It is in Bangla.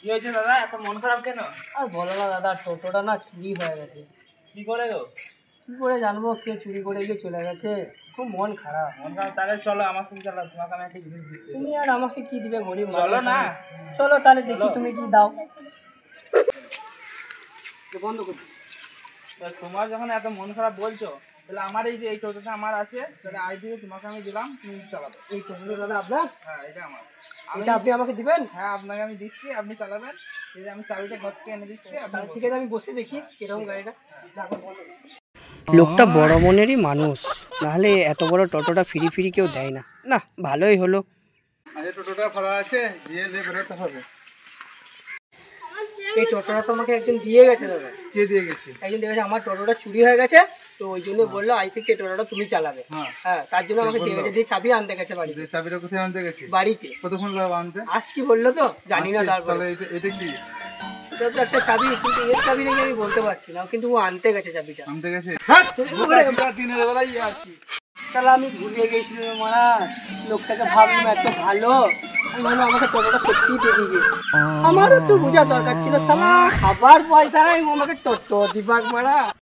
কি হয়েছে দাদা, এত মন খারাপ কেন? আর বলো না দাদা, টোটোটা না চুরি হয়ে গেছে। কি করে গো? কি করে জানবো কে চুরি করে গিয়ে চলে গেছে, খুব মন খারাপ। মন খারাপ? তাহলে চলো আমার সঙ্গে, চলো তোমাকে আমি একটা জিনিস দিচ্ছি। তুমি আর আমাকে কি দিবে, গরিব চলো মানুষ না। আমি। চলো তাহলে দেখি তুমি কি দাও। বন্ধ করছি। তা তোমার যখন এত মন খারাপ বলছো, তাহলে আমার এই যে এই টোটোটা আমার আছে, তাহলে আজ দিয়ে তোমাকে আমি দিলাম, তুমি চালাবে। এই টোটোটা দাদা আপনার? হ্যাঁ, এটা আমার। এটা আপনি আমাকে দিবেন? হ্যাঁ, আপনাকে আমি দিচ্ছি, আপনি চালাবেন। এই যে আমি চাবিটা ঘর থেকে এনে দিচ্ছি, আপনি ঠিক আছে, আমি বসে দেখি কিরকম গাড়িটা। লোকটা বড় মনেরই মানুষ, নাহলে এত বড় টোটোটা ফ্রি ফ্রি কেউ দেয় না। না, ভালোই হলো। আজ টোটোটা ভাড়া আছে, দিয়ে বেরোতে হবে। এই টোটোটা তো আমাকে একজন দিয়ে গেছে দাদা। কে দিয়ে গেছে? একজন দিয়ে গেছে, আমার টোটোটা চুরি হয়ে গেছে, তো ওই জন্য বললো আজ থেকে এই টোটোটা তুমি চালাবে। হ্যাঁ, তার জন্য আমাকে দিয়ে গেছে, দিয়ে চাবি আনতে গেছে বাড়িতে। চাবিটা কোথায় আনতে গেছে? বাড়িতে। কতক্ষণ লাগবে আনতে? আসছি বললো তো, জানি না। তারপরে এটা কি? এটা তো একটা চাবি, কিন্তু এর চাবি নাকি আমি বলতে পারছি না, কিন্তু ও আনতে গেছে চাবিটা। আনতে গেছে? দিনের বেলায় আর কি শালা, আমি ভুলে গেছিলাম মারা। লোকটাকে ভাবলাম এত ভালো, আমি ভাবলাম আমাকে টোটোটা সত্যিই দিয়ে দিবে। আমারও তো বোঝা দরকার ছিল, শালা খাবার পয়সা নাই, আমাকে টোটো দিবাক মারা।